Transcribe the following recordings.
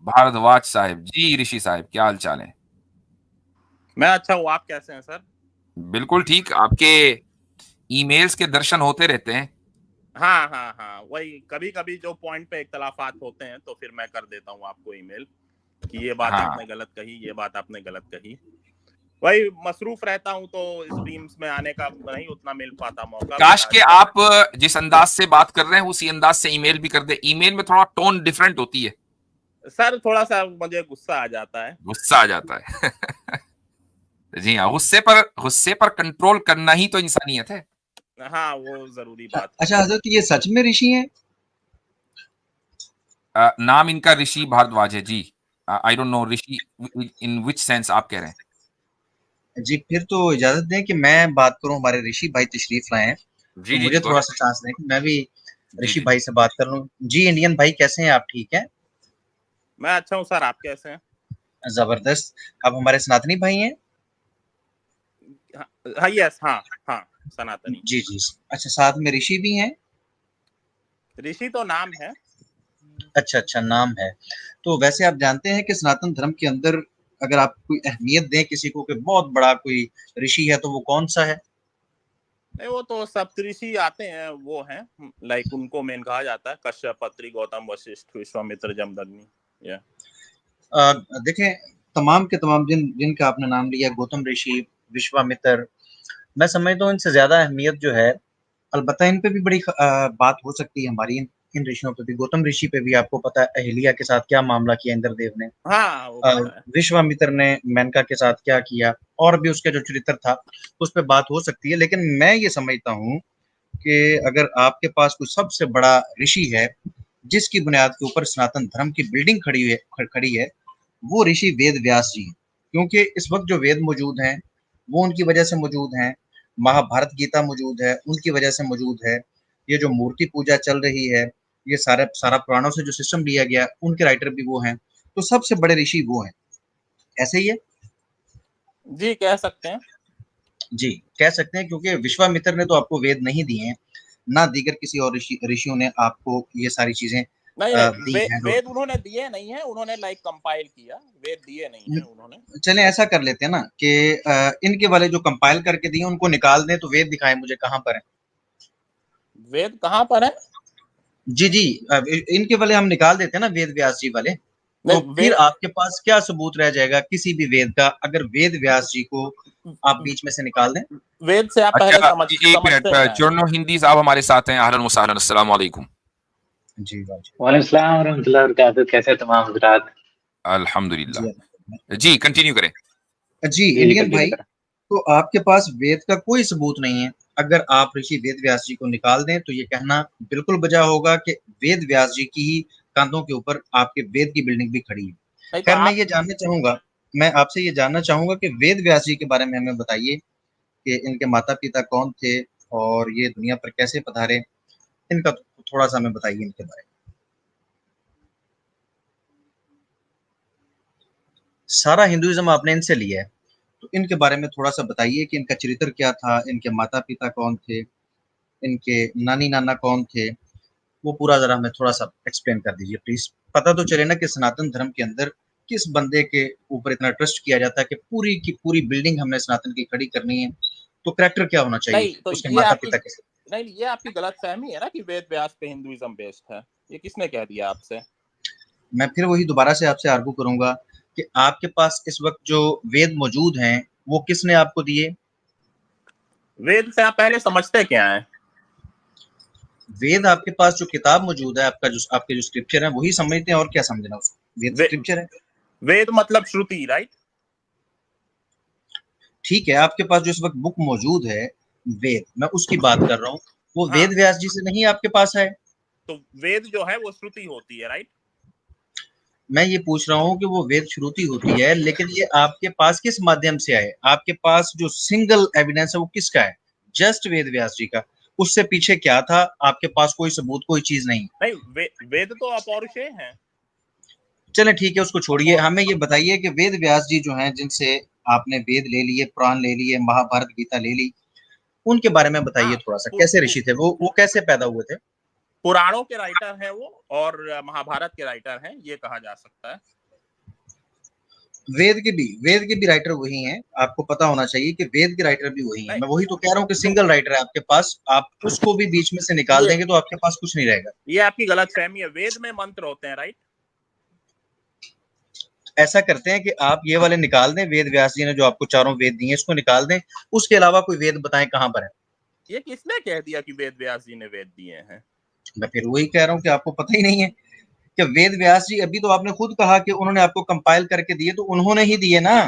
भारद्वाज साहब जी, ऋषि साहब क्या हाल चाल है? मैं अच्छा हूँ, आप कैसे हैं सर? बिल्कुल ठीक। आपके ईमेल्स के दर्शन होते रहते हैं। हाँ हाँ हाँ, वही कभी कभी जो पॉइंट पे इख्तलाफात होते हैं तो फिर मैं कर देता हूँ आपको ईमेल कि ये बात हाँ, आपने गलत कही, ये बात आपने गलत कही। वही मसरूफ रहता हूँ तो स्ट्रीम्स में आने का नहीं उतना मिल पाता मौका, बट काश आज के आप जिस अंदाज से बात कर रहे हैं उसी अंदाज से ईमेल भी कर दे। ईमेल में थोड़ा टोन डिफरेंट होती है, सर थोड़ा सा मुझे गुस्सा आ जाता है। गुस्सा आ जाता है। जी हाँ, गुस्से पर कंट्रोल करना ही तो इंसानियत है। हाँ, वो जरूरी बात है। अच्छा हजरत, ये सच में ऋषि हैं? नाम इनका ऋषि भारद्वाज है ji. I don't know Rishi in which sense आप कह रहे हैं। जी, फिर तो इजाजत दें कि मैं बात करूं। हमारे ऋषि भाई तशरीफ लाए हैं, जी तो जी जी, मुझे गो थोड़ा अहेड। सा चांस दें कि मैं भी जी ऋषि जी। भाई से बात कर लूं। जी इंडियन भाई, कैसे हैं आप? ठीक है, मैं अच्छा हूँ सर, आप कैसे हैं? जबरदस्त। अब हमारे सनातनी भाई हैं? हाँ हाँ, यस, हाँ हाँ, सनातनी। जी जी। अच्छा, साथ में ऋषि भी हैं? ऋषि तो नाम है। अच्छा अच्छा, नाम है। तो वैसे आप जानते हैं कि सनातन धर्म के अंदर अगर आप कोई अहमियत दें किसी को कि बहुत बड़ा कोई ऋषि है, तो वो कौन सा है? नहीं, वो तो सप्तऋषि आते हैं, वो हैं, लाइक उनको मेन कहा जाता है, कश्यप, अत्रि, गौतम, वशिष्ठ, विश्वामित्र, जमदग्नि। या देखें, तमाम के तमाम जिनका आपने नाम लिया, गौतम ऋषि, विश्वामित्र, मैं समझता हूँ इनसे ज्यादा अहमियत जो है, अलबत्ता इन पे भी बड़ी बात हो सकती है हमारी। इन ऋषियों पे भी, गौतम ऋषि पे भी आपको पता है अहिल्या के साथ क्या मामला किया इंद्रदेव ने। हाँ, वो अ, पता है। विश्वामित्र ने मेनका के साथ क्या किया, और भी उसका जो चरित्र था उस पर बात हो सकती है। लेकिन मैं ये समझता हूँ कि अगर आपके पास कोई सबसे बड़ा ऋषि है जिसकी बुनियाद के ऊपर सनातन धर्म की बिल्डिंग खड़ी है, वो ऋषि वेद व्यास जी हैं। क्योंकि इस वक्त जो वेद मौजूद हैं वो उनकी वजह से मौजूद हैं। महाभारत गीता मौजूद है, उनकी वजह से मौजूद है। ये जो मूर्ति पूजा चल रही है, ये सारा पुराणों से जो सिस्टम लिया गया, उनके राइटर भी वो हैं। तो सबसे बड़े ऋषि वो हैं। ऐसे ही है? जी, कह सकते हैं। जी, कह सकते हैं, क्योंकि विश्वामित्र ने तो आपको वेद नहीं दिए हैं, ना दीगर किसी और ऋषियों ने आपको ये सारी चीजें नहीं नहीं, दी हैं। वेद उन्होंने दिए नहीं है, उन्होंने लाइक कंपाइल किया, वेद दिए नहीं है उन्होंने। चलें ऐसा कर लेते हैं ना कि इनके वाले जो कंपाइल करके दिए उनको निकाल दें, तो वेद दिखाएं मुझे कहाँ पर है। वेद कहाँ पर है? जी जी। इनके वाले हम निकाल देते हैं ना, वेद व्यास जी वाले। तो नहीं, फिर वेद, आपके पास क्या सबूत रह जाएगा किसी भी वेद का, अगर वेद व्यास जी को आप बीच में से निकाल दें? वेद से आप पहले अच्छा, एक समझते मिनट, क्या है? चुरनो हिंदी साहब हमारे साथ हैं। अहलन व सहलन, अस्सलाम वालेकुम। जी बाजी। वालेकुम सलाम रहमतुल्लाहि व बरकातहू। कैसे हैं तमाम हजरात? अल्हम्दुलिल्लाह। जी जी, कंटिन्यू करें। जी जी जी, इंडियन कंटिन्यू भाई, करें। तो आपके पास वेद का कोई सबूत नहीं है। अगर आप ऋषि वेद व्यास जी को निकाल दें तो ये कहना बिल्कुल बजा होगा कि वेद व्यास जी की ही कंधों के ऊपर आपके वेद की बिल्डिंग भी खड़ी है। नहीं तो खैर, आप, मैं आपसे ये जानना चाहूंगा कि वेद व्यास जी के बारे में हमें बताइए कि इनके माता पिता कौन थे और ये दुनिया पर कैसे पधारे। इनका थोड़ा सा हमें बताइए इनके बारे में। सारा हिंदुइज्म आपने इनसे लिया है, तो इनके बारे में थोड़ा सा बताइए कि इनका चरित्र क्या था, इनके माता पिता कौन थे, इनके नानी नाना कौन थे। वो पूरा जरा हमें थोड़ा सा एक्सप्लेन कर दीजिए प्लीज। पता तो चले ना कि सनातन धर्म के अंदर किस बंदे के ऊपर इतना ट्रस्ट किया जाता है कि पूरी की पूरी बिल्डिंग हमने सनातन की खड़ी करनी है। तो करैक्टर क्या होना चाहिए, नहीं तो उसके ये माता आपकी, पिता कैसे? नहीं, ये आपकी गलत फहमी है ना कि वेद व्यास पे हिंदुइज्म बेस्ड है। ये किसने कह दिया आपसे? मैं फिर वही दोबारा से आपसे आर्गू करूंगा कि आपके पास इस वक्त जो वेद मौजूद हैं वो किसने आपको दिए? वेद से आप पहले समझते क्या है? वेद आपके पास जो किताब मौजूद है, आपके जो स्क्रिप्चर है, वही समझते हैं, और क्या समझना उसको। वेद वे, स्क्रिप्चर है। वेद मतलब श्रुति, राइट? ठीक है, आपके पास जो इस वक्त बुक मौजूद है, वेद, मैं उसकी बात कर रहा हूँ। वो हाँ, वेद व्यास जी से नहीं आपके पास है? तो वेद जो है वो श्रुति होती है, राइट? मैं ये पूछ रहा हूँ कि वो वेद श्रुति होती है, लेकिन ये आपके पास किस माध्यम से आए? आपके पास जो सिंगल एविडेंस है वो किसका है? जस्ट वेद व्यास जी का। उससे पीछे क्या था? आपके पास कोई सबूत, कोई चीज नहीं। नहीं, वेद तो अपौरुषेय हैं। चले ठीक है, उसको छोड़िए। हमें ये बताइए कि वेद व्यास जी जो हैं, जिनसे आपने वेद ले लिए, पुराण ले लिए, महाभारत गीता ले ली, उनके बारे में बताइए हाँ, थोड़ा सा। कैसे ऋषि थे वो कैसे पैदा हुए थे? पुराणों के राइटर हैं वो, और महाभारत के राइटर हैं, ये कहा जा सकता है। वेद के भी राइटर वही हैं। आपको पता होना चाहिए कि वेद के राइटर भी वही हैं। नहीं। मैं वही तो कह रहा हूँ कि सिंगल राइटर है आपके पास, आप उसको भी बीच में से निकाल देंगे तो आपके पास कुछ नहीं रहेगा। ये आपकी गलतफहमी है, वेद में मंत्र होते हैं, राइट? ऐसा करते हैं कि आप ये वाले निकाल दें, वेद व्यास जी ने जो आपको चारों वेद दिए इसको निकाल दें, उसके अलावा कोई वेद बताएं कहाँ पर है। ये किसने कह दिया कि वेद व्यास जी ने वेद दिए हैं? मैं फिर वही कह रहा हूँ कि आपको पता ही नहीं है कि वेद व्यास जी, अभी तो आपने खुद कहा कि उन्होंने आपको कंपाइल करके दिए, तो उन्होंने ही दिए ना।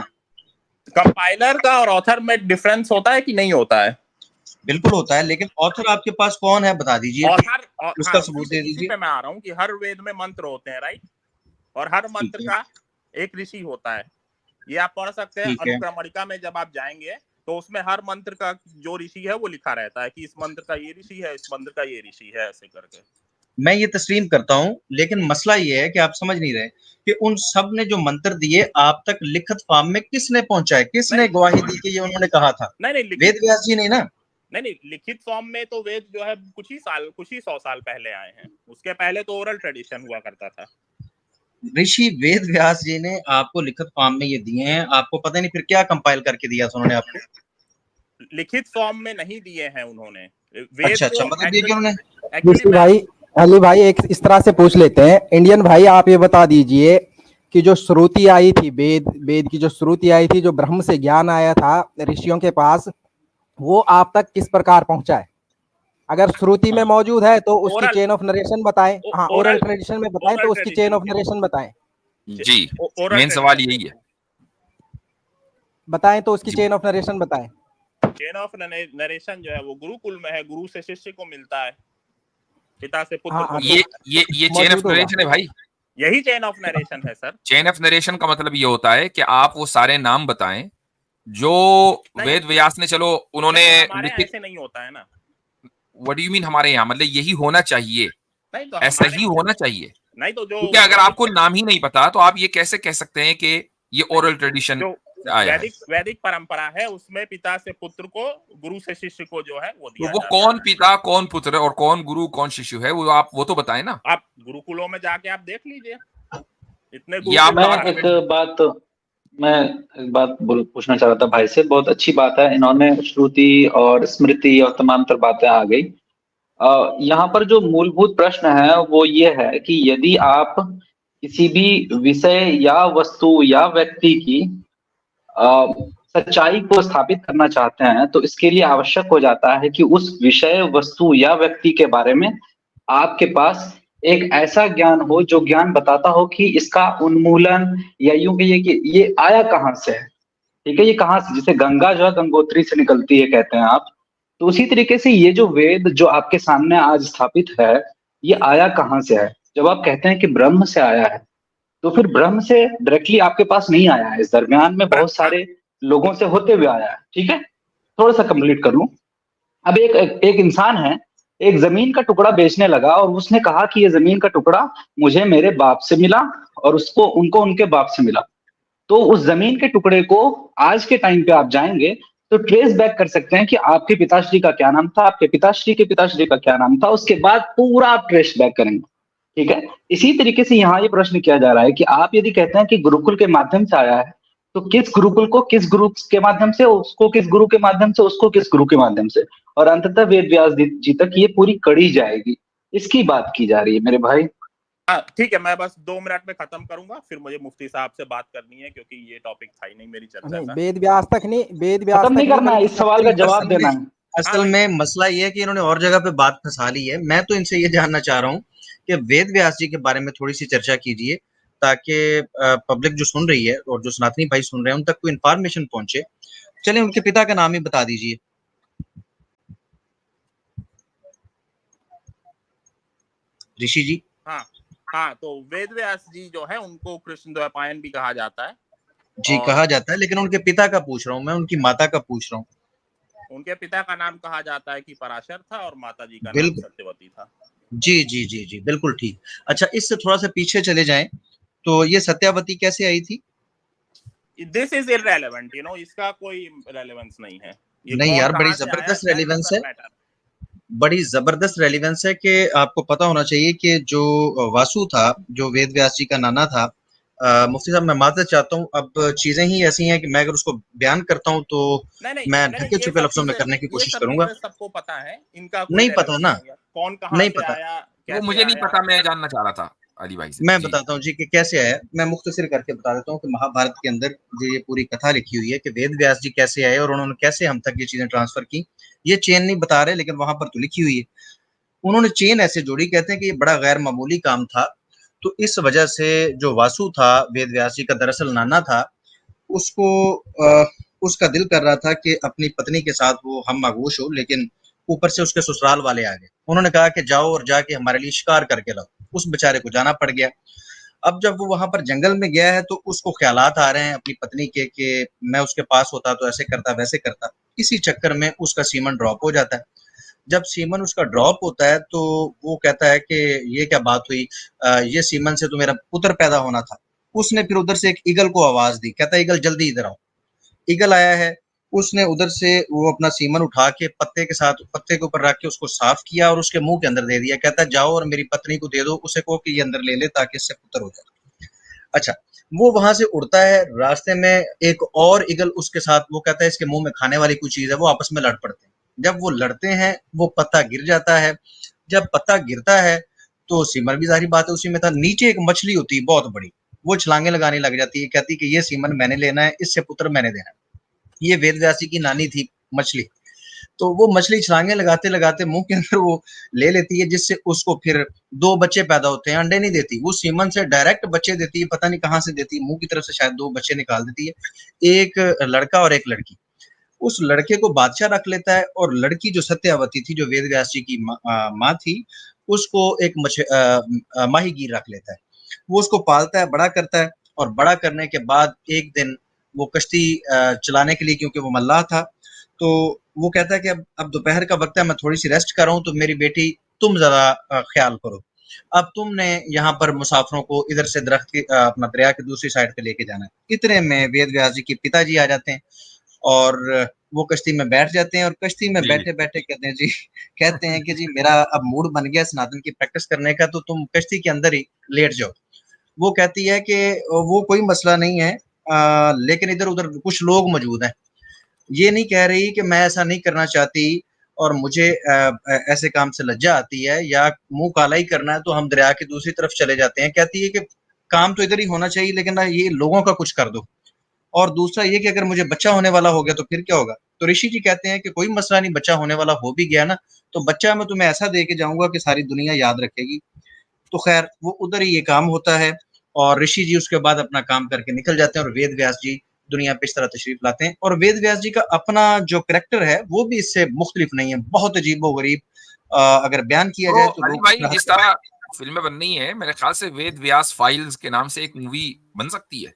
कंपाइलर का और ऑथर में डिफरेंस होता है कि नहीं होता है? बिल्कुल होता है, लेकिन ऑथर आपके पास कौन है बता दीजिए, ऑथर, उसका सबूत दे इसी दीजिए। पे मैं आ रहा हूँ कि हर वेद में मंत्र होते हैं, राइट? और हर मंत्र का एक ऋषि होता है। ये आप पढ़ सकते हैं अनुक्रमणिका में, जब आप जाएंगे तो उसमें हर मंत्र का जो ऋषि है वो लिखा रहता है कि इस मंत्र का ये ऋषि है, इस मंत्र का ये ऋषि है, ऐसे करके। मैं ये तस्लीम करता हूँ, लेकिन मसला ये है कि आप समझ नहीं रहे कि उन सब ने जो मंत्र दिए आप तक लिखित फॉर्म में किसने पहुंचाए, किसने गवाही दी कि ये उन्होंने कहा था? नहीं, वेद व्यास जी नहीं ना। नहीं, लिखित फॉर्म में तो वेद जो है कुछ ही 100 साल पहले आए हैं। उसके पहले तो ओरल ट्रेडिशन हुआ करता था। ऋषि वेद व्यास जी ने आपको लिखित फॉर्म में ये दिए हैं, आपको पता नहीं फिर क्या कंपाइल करके दिया था उन्होंने आपको? लिखित फॉर्म में नहीं दिए हैं उन्होंने वेद अच्छा, मतलब ये कि उन्होंने भाई अली भाई एक इस तरह से पूछ लेते हैं, इंडियन भाई आप ये बता दीजिए कि जो श्रुति आई थी, वेद की जो श्रुति आई थी, जो ब्रह्म से ज्ञान आया था ऋषियों के पास, वो आप तक किस प्रकार पहुंचा है? अगर श्रुति में मौजूद है तो उसकी चेन ऑफ नरेशन बताएं। हाँ, ओरल ट्रेडिशन में बताएं तो उसकी चेन ऑफ नरेशन बताएं। जी, मेन सवाल यही है, बताएं तो उसकी चेन ऑफ नरेशन बताएं। चेन ऑफ नरेशन जो है वो गुरुकुल में है, गुरु से शिष्य को मिलता है, पिता से पुत्र को। ये चेन ऑफ नरेशन है भाई, यही चेन ऑफ नरेशन है सर। चेन ऑफ नरेशन का मतलब ये होता है कि आप वो सारे नाम बताएं जो वेद व्यास ने, चलो उन्होंने लिखित। ऐसे नहीं होता है ना। व्हाट डू यू मीन हमारे यहाँ? मतलब यही होना चाहिए, नहीं तो ऐसा ही होना चाहिए। नहीं तो जो, क्योंकि अगर आपको नाम ही नहीं पता तो आप ये कैसे कह सकते हैं कि ये ओरल ट्रेडिशन आया है? वैदिक परंपरा है, उसमें पिता से पुत्र को, गुरु से शिष्य को जो है वो दिया तो वो कौन पिता, कौन पुत्र और कौन गुरु, कौन शिष्य है, वो आप वो तो बताएं ना। आप गुरुकुलों में जाके आप देख लीजिए, इतने मैं एक बात पूछना चाह रहा था भाई से। बहुत अच्छी बात है, इन्होंने श्रुति और स्मृति और तमाम तर बातें आ गई। यहाँ पर जो मूलभूत प्रश्न है वो ये है कि यदि आप किसी भी विषय या वस्तु या व्यक्ति की सच्चाई को स्थापित करना चाहते हैं तो इसके लिए आवश्यक हो जाता है कि उस विषय, वस्तु या व्यक्ति के बारे में आपके पास एक ऐसा ज्ञान हो जो ज्ञान बताता हो कि इसका उन्मूलन, या यूं कहिए कि ये आया कहाँ से है। ठीक है, ये कहाँ से, जैसे गंगा जो है गंगोत्री से निकलती है कहते हैं आप, तो उसी तरीके से ये जो वेद जो आपके सामने आज स्थापित है ये आया कहाँ से है? जब आप कहते हैं कि ब्रह्म से आया है तो फिर ब्रह्म से डायरेक्टली आपके पास नहीं आया है, इस दरमियान में बहुत सारे लोगों से होते हुए आया है। ठीक है, थोड़ा सा कंप्लीट कर लूं। अब एक इंसान है, एक जमीन का टुकड़ा बेचने लगा और उसने कहा कि ये जमीन का टुकड़ा मुझे मेरे बाप से मिला और उनको उनके बाप से मिला। तो उस जमीन के टुकड़े को आज के टाइम पे आप जाएंगे तो ट्रेस बैक कर सकते हैं कि आपके पिताश्री का क्या नाम था, आपके पिताश्री के पिताश्री का क्या नाम था, उसके बाद पूरा आप ट्रेस बैक करेंगे। ठीक है, इसी तरीके से यहाँ ये प्रश्न किया जा रहा है कि आप यदि कहते हैं कि गुरुकुल के माध्यम से आया है तो किस गुरुकुल को किस गुरु के माध्यम से, उसको किस गुरु के माध्यम से, उसको किस गुरु के माध्यम से, और अंततः वेद व्यास जी तक ये पूरी कड़ी जाएगी, इसकी बात की जा रही है मेरे भाई। ठीक है, मैं बस 2 मिनट में खत्म करूंगा, फिर मुझे मुफ्ती साहब से बात करनी है क्योंकि ये टॉपिक था ही नहीं मेरी चर्चा का। वेद व्यास तक नहीं करना है, इस सवाल का जवाब देना है। असल में मसला ये है कि इन्होंने और जगह पे बात फंसा ली है। मैं तो इनसे ये जानना चाह रहा हूँ कि वेद व्यास जी के बारे में थोड़ी सी चर्चा कीजिए ताकि पब्लिक जो सुन रही है और जो सनातनी भाई सुन रहे हैं उन तक कोई इन्फॉर्मेशन पहुंचे। चलिए उनके पिता का नाम ही बता दीजिए। ऋषि जी। हाँ, तो वेद व्यास जी जो है उनको कृष्ण द्वैपायन भी कहा जाता है जी, कहा जाता है, लेकिन उनके पिता का पूछ रहा हूँ मैं, उनकी माता का पूछ रहा हूँ। उनके पिता का नाम कहा जाता है कि पराशर था और माता जी का नाम सत्यवती था। जी जी जी जी, बिल्कुल ठीक। अच्छा, इससे थोड़ा सा पीछे चले जाएं तो ये सत्यावती कैसे आई थी? दिस इज इररेलेवेंट, इसका कोई रेलेवेंस नहीं है। नहीं यार, बड़ी जबरदस्त रेलेवेंस है, बड़ी जबरदस्त रेलेवेंस है कि आपको पता होना चाहिए कि जो वासु था, जो वेद व्यास जी का नाना था, मुफ्ती साहब मैं माजरत चाहता हूँ, अब चीजें ही ऐसी हैं कि मैं अगर उसको बयान करता हूँ तो मैं ढके छुपे लफ्जों में करने की ये कोशिश सब करूंगा। चीजें सबको पता है, इनका कोई नहीं पता रेलेवेंस ना, नहीं है, कौन कहाँ नहीं से पता। आया, वो कैसे मुझे नहीं आया। पता, मैं जानना चाह रहा था अली भाई से मैं जी। बताता हूँ जी कि कैसे आया। मैं मुख्तसर करके बता देता हूँ कि महाभारत के अंदर जो ये पूरी कथा लिखी हुई है कि वेद व्यास जी कैसे आए और उन्होंने कैसे हम तक ये चीजें ट्रांसफर की। ये चेन नहीं बता रहे, लेकिन वहां पर तो लिखी हुई है। उन्होंने चेन ऐसे जोड़ी, कहते हैं कि ये बड़ा गैर मामूली काम था। तो इस वजह से जो वासु था वेद व्यास जी का, दरअसल नाना था, उसको उसका दिल कर रहा था कि अपनी पत्नी के साथ वो हम आगोश हो, लेकिन ऊपर से उसके ससुराल वाले आ गए। उन्होंने कहा कि जाओ और जाके हमारे लिए शिकार करके लाओ। उस बेचारे को जाना पड़ गया। अब जब वो वहां पर जंगल में गया है तो उसको ख्यालात आ रहे हैं अपनी पत्नी के कि मैं उसके पास होता तो ऐसे करता वैसे करता। इसी चक्कर में उसका सीमन ड्रॉप हो जाता है। जब सीमन उसका ड्रॉप होता है तो वो कहता है कि ये क्या बात हुई, ये सीमन से तो मेरा पुत्र पैदा होना था। उसने फिर उधर से एक ईगल को आवाज दी, कहता है ईगल जल्दी इधर आओ। ईगल आया है। उसने उधर से वो अपना सीमन उठा के पत्ते के साथ पत्ते के ऊपर रख के उसको साफ किया और उसके मुंह के अंदर दे दिया। कहता है जाओ और मेरी पत्नी को दे दो, उसे कहो कि ये अंदर ले ले ताकि इससे पुत्र हो जाए। अच्छा, वो वहां से उड़ता है। रास्ते में एक और ईगल उसके साथ, वो कहता है इसके मुंह में खाने वाली कोई चीज है। वो आपस में लड़ पड़ते हैं। जब वो लड़ते हैं वो पत्ता गिर जाता है। जब पत्ता गिरता है तो सीमन भी जाहिर बात है उसी में था। नीचे एक मछली होती है बहुत बड़ी, वो छलांगे लगाने लग जाती है, कहती है कि ये सीमन मैंने लेना है, इससे पुत्र मैंने देना है। ये वेद व्यासी की नानी थी मछली। तो वो मछली छलांगे लगाते लगाते मुंह के अंदर वो ले लेती है, जिससे उसको फिर दो बच्चे पैदा होते हैं। अंडे नहीं देती वो, सीमन से डायरेक्ट बच्चे देती है। पता नहीं कहाँ से देती है, मुंह की तरफ से शायद दो बच्चे निकाल देती है, एक लड़का और एक लड़की। उस लड़के को बादशाह रख लेता है और लड़की जो सत्यावती थी, जो वेद व्यास जी की माँ थी, उसको एक माहीगीर रख लेता है। वो उसको पालता है, बड़ा करता है। और बड़ा करने के बाद एक दिन वो कश्ती चलाने के लिए, क्योंकि वो मल्लाह था, तो वो कहता है कि अब दोपहर का वक्त है, मैं थोड़ी सी रेस्ट कर रहा हूँ, तो मेरी बेटी तुम जरा ख्याल करो। अब तुमने यहाँ पर मुसाफिरों को इधर से दरख्त के अपना दरिया की दूसरी साइड पे लेके जाना है। इतने में वेद व्यास जी के पिताजी आ जाते हैं और वो कश्ती में बैठ जाते हैं। और कश्ती में जी। बैठे बैठे कहते हैं जी, कहते हैं कि जी मेरा अब मूड बन गया सनातन की प्रैक्टिस करने का, तो तुम कश्ती के अंदर ही लेट जाओ। वो कहती है कि वो कोई मसला नहीं है, लेकिन इधर उधर कुछ लोग मौजूद हैं। ये नहीं कह रही कि मैं ऐसा नहीं करना चाहती और मुझे ऐसे काम से लज्जा आती है या मुंह काला ही करना है तो हम दरिया की दूसरी तरफ चले जाते हैं। कहती है कि काम तो इधर ही होना चाहिए, लेकिन ना ये लोगों का कुछ कर दो। और दूसरा ये कि अगर मुझे बच्चा होने वाला हो गया तो फिर क्या होगा। तो ऋषि जी कहते हैं कि कोई मसला नहीं, बच्चा होने वाला हो भी गया ना, तो बच्चा मैं तुम्हें ऐसा दे के जाऊंगा कि सारी दुनिया याद रखेगी। तो खैर वो उधर ही ये काम होता है और ऋषि जी उसके बाद अपना काम करके निकल जाते हैं और वेद व्यास जी दुनिया पे इस तरह तशरीफ लाते हैं। और वेद व्यास जी का अपना जो करैक्टर है वो भी इससे मुख्तलिफ नहीं है, बहुत अजीबोगरीब अगर बयान किया जाए तो तो अली लोग भाई, जिस तरह फिल्में बन रही हैं, मेरे ख्याल से वेद व्यास फाइल्स के नाम से एक मूवी बन सकती है।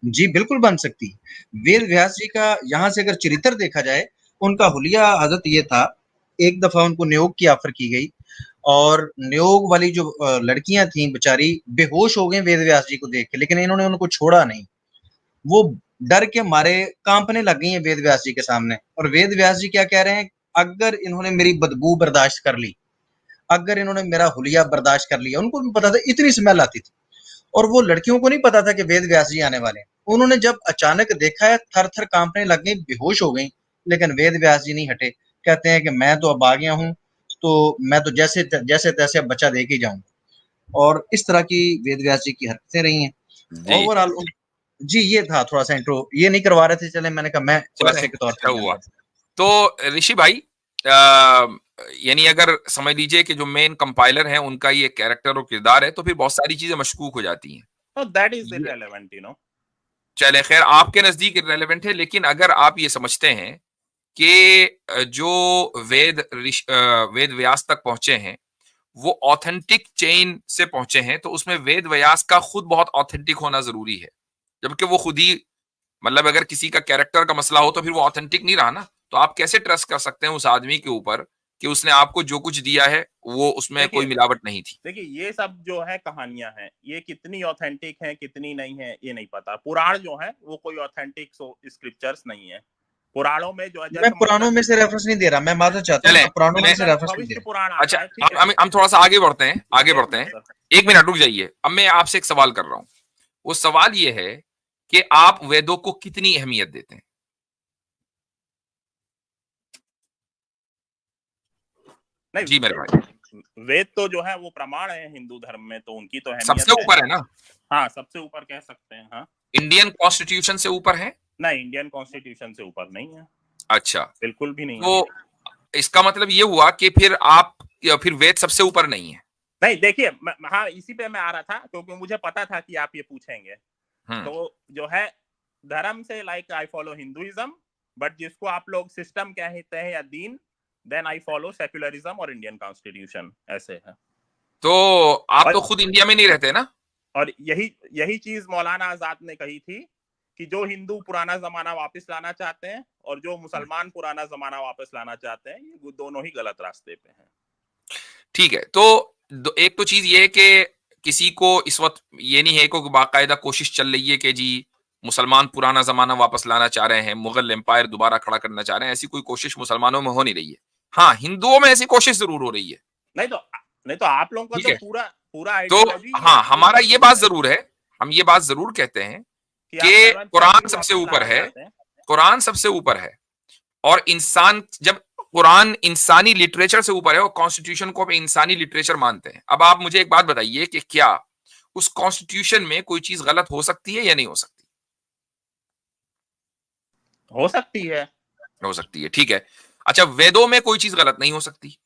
जी बिल्कुल बन सकती है। वेद व्यास जी का यहाँ से अगर चरित्र देखा जाए, उनका हुलिया हजरत ये था, एक दफा उनको नियोग की ऑफर की गई और नियोग वाली जो लड़कियां थी बेचारी बेहोश हो गई वेद व्यास जी को देख के, लेकिन इन्होंने उनको छोड़ा नहीं। वो डर के मारे कांपने लग गई हैं वेद व्यास जी के सामने। और वेद व्यास जी क्या कह रहे हैं, अगर इन्होंने मेरी बदबू बर्दाश्त कर ली, अगर इन्होंने मेरा हुलिया बर्दाश्त कर लिया, उनको भी पता था इतनी स्मेल आती थी। और वो लड़कियों को नहीं पता था कि वेद व्यास जी आने वाले हैं। उन्होंने जब अचानक देखा है, थर थर कांपने लग गई, बेहोश हो गई, लेकिन वेद व्यास जी नहीं हटे। कहते हैं कि मैं तो अब आ गया हूँ, तो मैं तो जैसे जैसे तैसे बच्चा दे के जाऊं। और इस तरह की वेद व्यास जी की हरकतें रही हैं। जी। ओवरऑल जी ये था थोड़ा सा इंट्रो, ये नहीं करवा रहे थे, चले मैंने कहा मैं चले, खुलासे के तौर अच्छा पर हुआ। तो ऋषि भाई, यानी अगर समझ लीजिए कि जो मेन कंपाइलर हैं उनका ये कैरेक्टर और किरदार है, तो फिर बहुत सारी चीजें मशकूक हो जाती हैं। So that is ये- irrelevant, you know. चले खैर, आपके नजदीक इररेलेवेंट है, लेकिन अगर आप ये समझते हैं कि जो वेद व्यास तक पहुंचे हैं वो ऑथेंटिक चेन से पहुंचे हैं, तो उसमें वेद व्यास का खुद बहुत ऑथेंटिक होना जरूरी है। जबकि वो खुद ही, मतलब अगर किसी का कैरेक्टर का मसला हो तो फिर वो ऑथेंटिक नहीं रहा ना। तो आप कैसे ट्रस्ट कर सकते हैं उस आदमी के ऊपर कि उसने आपको जो कुछ दिया है वो उसमें कोई मिलावट नहीं थी। देखिए ये सब जो है कहानियां हैं, ये कितनी ऑथेंटिक हैं कितनी नहीं है ये नहीं पता। पुराण जो है वो कोई ऑथेंटिक स्क्रिप्चर्स नहीं है। पुराणों में जो है, मैं पुराणों में से रेफरेंस नहीं दे रहा, मैं माजूद चाहता हूँ, चलें, मैं पुराणों में से चलें। रेफरेंस नहीं दे भविष्य रहा। पुराण अच्छा, आता है, ठीक है। हम थोड़ा सा आगे बढ़ते हैं, आगे बढ़ते हैं। सर। एक मिनट रुक जाइए, अब मैं आपसे एक सवाल कर रहा हूं। वो सवाल ये है कि आप वेदों को कितनी अहमियत देते हैं। नहीं, जी मेरे भाई, वेद तो जो है वो प्रमाण है हिंदू धर्म में, तो उनकी तो अहमियत सबसे ऊपर है ना। हाँ, सबसे ऊपर कह सकते हैं। हाँ, इंडियन कॉन्स्टिट्यूशन से ऊपर है? नहीं, इंडियन कॉन्स्टिट्यूशन से ऊपर नहीं है। अच्छा, बिल्कुल भी नहीं है। तो इसका मतलब ये हुआ कि फिर वेद सबसे ऊपर नहीं है। नहीं, देखिए, हाँ, इसी पे मैं आ रहा था, क्योंकि मुझे पता था कि आप ये पूछेंगे। तो जो है धर्म से, like I follow Hinduism, but जिसको आप लोग सिस्टम कहते हैं या दीन, देन आई फॉलो सेक्युलरिज्म और इंडियन कॉन्स्टिट्यूशन, ऐसे है। तो आप तो खुद इंडिया में नहीं रहते ना। और यही चीज मौलाना आजाद ने कही थी कि जो हिंदू पुराना जमाना वापस लाना चाहते हैं और जो मुसलमान पुराना जमाना वापस लाना चाहते हैं, ये दोनों ही गलत रास्ते पे हैं। ठीक है, तो एक तो चीज ये है कि किसी को इस वक्त ये नहीं है कि बाकायदा कोशिश चल रही है कि जी मुसलमान पुराना जमाना वापस लाना चाह रहे हैं, मुगल एम्पायर दोबारा खड़ा करना चाह रहे हैं, ऐसी कोई कोशिश मुसलमानों में हो नहीं रही है। हाँ, हिंदुओं में ऐसी कोशिश जरूर हो रही है। नहीं तो आप लोगों का तो पूरा तो हाँ, हमारा ये बात जरूर है, हम ये बात जरूर कहते हैं कि कुरान सबसे ऊपर है, कुरान सबसे ऊपर है, और इंसान, जब कुरान इंसानी लिटरेचर से ऊपर है और कॉन्स्टिट्यूशन को इंसानी लिटरेचर मानते हैं। अब आप मुझे एक बात बताइए कि क्या उस कॉन्स्टिट्यूशन में कोई चीज गलत हो सकती है या नहीं हो सकती? हो सकती है। हो सकती है, ठीक है। अच्छा, वेदों में कोई चीज गलत नहीं हो सकती?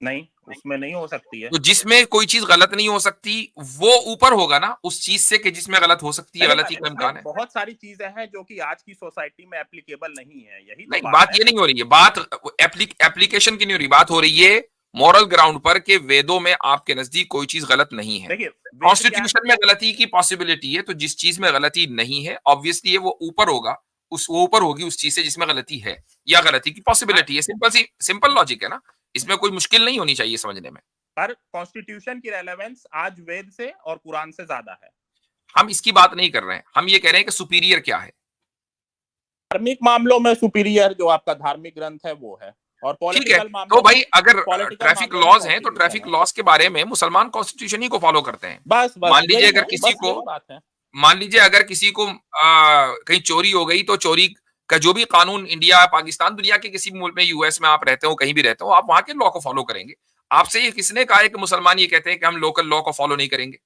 नहीं, उसमें नहीं हो सकती है। तो जिसमें कोई चीज गलत नहीं हो सकती वो ऊपर होगा ना उस चीज से कि जिसमें गलत हो सकती है, गलती का इम्कान है। बहुत सारी चीजें हैं जो कि आज की सोसाइटी में एप्लीकेबल नहीं है, यही नहीं, बात ये नहीं हो रही है, बात एप्लीकेशन की नहीं हो रही, बात हो रही है मॉरल ग्राउंड पर कि वेदों में आपके नजदीक कोई चीज गलत नहीं है। कॉन्स्टिट्यूशन में गलती की पॉसिबिलिटी है, तो जिस चीज में गलती नहीं है ऑब्वियसली वो ऊपर होगा, वो ऊपर होगी उस चीज से जिसमें गलती है या गलती की पॉसिबिलिटी है। सिंपल लॉजिक है ना, इसमें कोई मुश्किल नहीं होनी चाहिए समझने में। पर कॉन्स्टिट्यूशन की रेलेवेंस आज वेद से और कुरान से ज्यादा है। हम इसकी बात नहीं कर रहे हैं, हम ये कह रहे हैं कि सुपीरियर क्या है। धार्मिक मामलों में सुपीरियर जो आपका धार्मिक ग्रंथ है वो है, और पॉलिटिकल मामलों, तो भाई अगर ट्रैफिक लॉज हैं तो ट्रैफिक लॉज के बारे में मुसलमान कॉन्स्टिट्यूशन ही को फॉलो करते हैं। बस मान लीजिए अगर किसी को, मान लीजिए अगर किसी को कहीं चोरी हो गई, तो चोरी का जो भी कानून इंडिया, पाकिस्तान, दुनिया के किसी मुल्क में, यूएस में आप रहते हो, कहीं भी रहते हो, आप वहां के लॉ को फॉलो करेंगे। आपसे ये किसने कहा है कि मुसलमान ये कहते हैं कि हम लोकल लॉ को फॉलो नहीं करेंगे?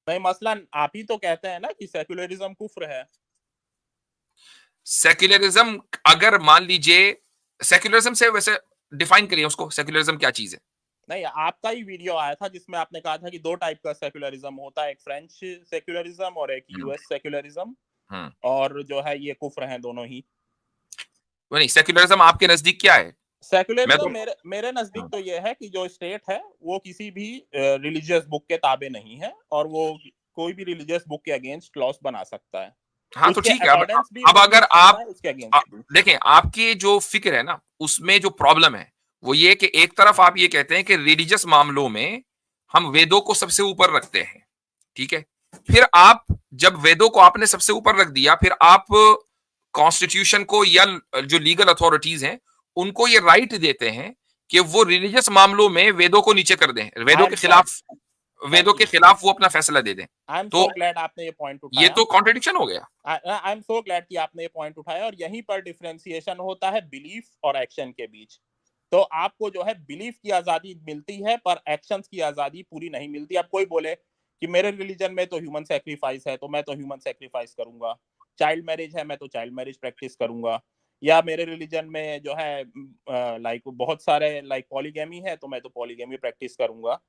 नहीं, मसलन आप ही तो कहते हैं ना कि सेक्युलरिज्म कुफ्र है। सेक्युलरिज्म, अगर मान लीजिए, सेक्युलरिज्म से वैसे डिफाइन करिए उसको, सेक्युलरिज्म क्या चीज है? नहीं, आपका ही वीडियो आया था जिसमें आपने कहा था कि दो टाइप का सेक्युलरिज्म होता है, एक फ्रेंच सेक्युलरिज्म और एक यूएस सेक्युलरिज्म, और जो है ये कुफ्र हैं दोनों ही। नहीं, सेक्युलरिज्म आपके नजदीक क्या है? सेक्युलरिज्म मेरे नजदीक तो ये है कि जो स्टेट है वो किसी भी रिलीजियस बुक के ताबे नहीं है, और वो कोई भी रिलीजियस बुक के अगेंस्ट लॉस बना सकता है। हाँ, तो ठीक है। अब अगर आप देखें, आपकी जो फिक्र है ना, उसमें जो प्रॉब्लम है वो ये कि एक तरफ आप ये कहते हैं कि रिलीजियस मामलों में हम वेदों को सबसे ऊपर रखते हैं, ठीक है। फिर आप जब वेदों को आपने सबसे ऊपर रख दिया, फिर आप कॉन्स्टिट्यूशन को या जो लीगल अथॉरिटीज हैं उनको ये राइट देते हैं कि वो रिलीजियस मामलों में वेदों को नीचे कर दें, वेदों के खिलाफ वो अपना फैसला दे दें। तो ग्लैड आपने ये पॉइंट उठाया। ये तो कॉन्ट्रडिक्शन हो गया। आई एम सो ग्लैड कि आपने ये पॉइंट उठाया, और यहीं पर डिफरेंशिएशन होता है बिलीफ और एक्शन के बीच। तो आपको जो है बिलीफ की आजादी मिलती है, पर एक्शंस की आजादी पूरी नहीं मिलती। अब कोई बोले कि मेरे रिलीजन में तो ह्यूमन सैक्रिफाइस है, तो मैं तो ह्यूमन सैक्रिफाइस करूंगा, चाइल्ड मैरिज है, मैं तो चाइल्ड मैरिज प्रैक्टिस करूंगा, या मेरे रिलीजन में जो है लाइक बहुत सारे लाइक पॉलीगैमी है, तो मैं तो पॉलीगैमी प्रैक्टिस करूंगा।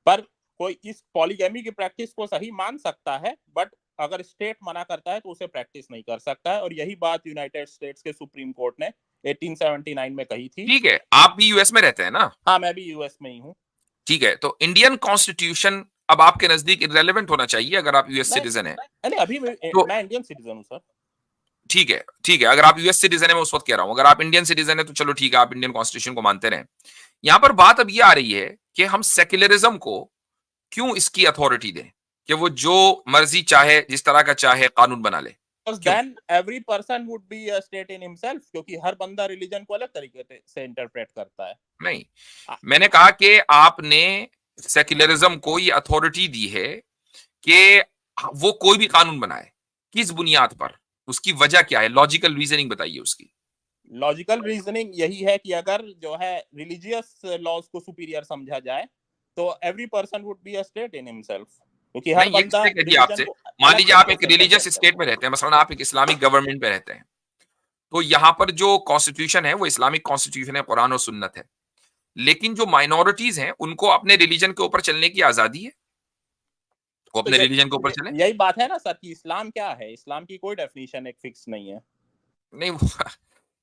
पर कोई इस पॉलीगैमी की प्रैक्टिस को सही मान सकता है, बट अगर स्टेट मना करता है तो उसे प्रैक्टिस नहीं कर सकता है, और यही बात यूनाइटेड स्टेट्स के सुप्रीम कोर्ट ने 1879 में कही थी। ठीक है, आप भी यूएस में रहते हैं ना? हाँ, मैं भी यूएस में ही हूँ। ठीक है, तो इंडियन कॉन्स्टिट्यूशन अब आपके नजदीक इररेलेवेंट होना चाहिए अगर आप यूएस सिटीजन हैं? नहीं, अभी मैं इंडियन सिटीजन हूँ सर। ठीक है, ठीक है, अगर आप यूएस सिटीजन है, मैं उस वक्त कह रहा हूं, अगर आप इंडियन सिटीजन है तो चलो ठीक है, आप इंडियन कॉन्स्टिट्यूशन को मानते रहे। यहां पर बात अब ये आ रही है कि हम सेक्युलरिज्म को क्यों इसकी अथॉरिटी दें कि वो जो मर्जी चाहे, जिस तरह का चाहे कानून बना ले। Then every person would be a state in himself, क्योंकि हर बंदा रिलीजन को अलग तरीके से इंटरप्रेट करता है। नहीं, मैंने कहा कि आपने सेक्युलरिज्म को ये अथॉरिटी दी है कि वो कोई भी कानून बनाए, किस बुनियाद पर, उसकी वजह क्या है, लॉजिकल रीजनिंग बताइए उसकी। लॉजिकल रीजनिंग यही है कि अगर जो है रिलीजियस लॉज को सुपीरियर समझा जाए तो every person would be a state in himself, क्योंकि हर नहीं, ये बंदा किसने कह दिया रिलीजन आपसे? को मान अलग लीजिए आप तरीके एक से रिलीजियस इंटरप्रेट स्टेट करता में है। रहते हैं, मसलन आप एक इस्लामिक गवर्नमेंट में रहते हैं, तो यहाँ पर जो कॉन्स्टिट्यूशन है वो इस्लामिक कॉन्स्टिट्यूशन है, कुरान और सुन्नत है, लेकिन जो माइनॉरिटीज हैं उनको अपने रिलीजन के ऊपर चलने की आजादी है, वो तो अपने रिलीजन के ऊपर चले। यही बात है ना सर कि इस्लाम क्या है, इस्लाम की कोई डेफिनेशन एक फिक्स नहीं है। नहीं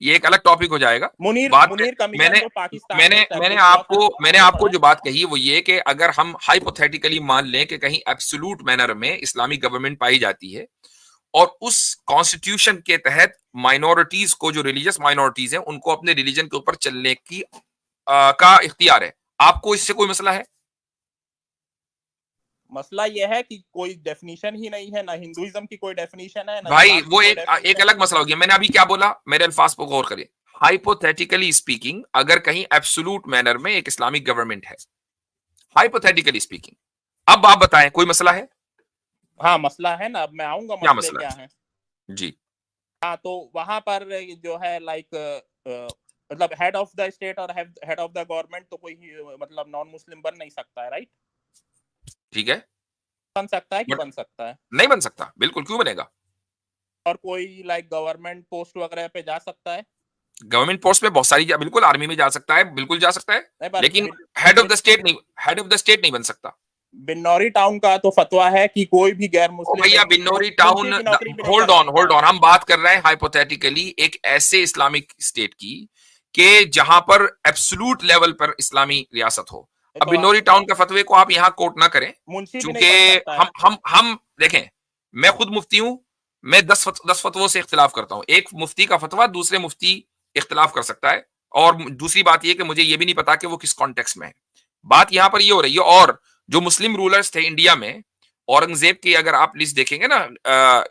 ये एक अलग टॉपिक हो जाएगा। मुनीर बात मुनीर कमीशन मैंने जो पाकिस्तान मैंने में मैंने established हुआ, सर, मैंने आपने आपको पढ़ा जो है? बात कही वो ये कि अगर हम हाइपोथेटिकली मान लें कि कहीं एब्सोल्यूट मैनर में इस्लामिक गवर्नमेंट पाई जाती है और उस कॉन्स्टिट्यूशन के तहत माइनॉरिटीज को, जो रिलीजियस माइनॉरिटीज हैं, उनको अपने रिलीजन के ऊपर चलने की का इख्तियार है, आपको इससे कोई मसला है? मसला यह है कि कोई डेफिनेशन ही नहीं है, ना हिंदुइज्म की कोई डेफिनेशन है, ना भाई इस्लाम की वो कोई एक definition अलग है। मसला हो गया। मैंने अभी क्या बोला, मेरे अल्फाज पर गौर करिए। हाइपोथेटिकली स्पीकिंग, अगर कहीं एब्सोल्यूट मैनर में एक इस्लामिक गवर्नमेंट है, हाइपोथेटिकली स्पीकिंग, अब आप बताएं कोई मसला है? हाँ मसला है ना, अब मैं आऊंगा क्या मसले मसला क्या है? है। जी। हाँ तो वहां पर जो है लाइक मतलब हेड ऑफ द स्टेट और हेड ऑफ द गवर्नमेंट तो कोई मतलब नॉन मुस्लिम बन नहीं सकता है, राइट? ठीक है, बन सकता है कि बट बन सकता है? नहीं बन सकता, बिल्कुल, क्यों बनेगा? और कोई लाइक गवर्नमेंट पोस्ट वगैरह पे जा सकता है? गवर्नमेंट पोस्ट में बहुत सारी, बिल्कुल आर्मी में जा सकता है, बिल्कुल जा सकता है, नहीं, पर लेकिन हेड ऑफ द स्टेट नहीं, हेड ऑफ द स्टेट नहीं बन सकता। बिन्नौरी टाउन का तो फतवा है कि कोई भी गैर ओ मुस्लिम भैया, व्यक्ति बिन्नौरी मुंशी टाउन, की नौकरी भी नहीं होल्ड कर ऑन सकता होल्ड है। ऑन, हम बात कर रहे हैं हाइपोथेटिकली एक ऐसे इस्लामिक स्टेट की कि जहां पर एब्सोल्यूट लेवल पर इस्लामी रियासत हो। अब तो बिन्नौरी टाउन का फतवे को आप यहाँ कोट ना करें, मुंशी भी नहीं क्योंकि बन सकता है। हम देखें, मैं खुद मुफ्ती हूं, मैं 10 फतवों से इख्तिलाफ करता हूं। एक मुफ्ती का फतवा दूसरे मुफ्ती इख्तिलाफ कर सकता है, और दूसरी बात यह कि मुझे यह भी नहीं पता कि वो किस कॉन्टेक्स्ट में है। बात यहां पर यह हो रही है। और जो मुस्लिम रूलर्स थे इंडिया में, औरंगजेब की अगर आप लिस्ट देखेंगे ना,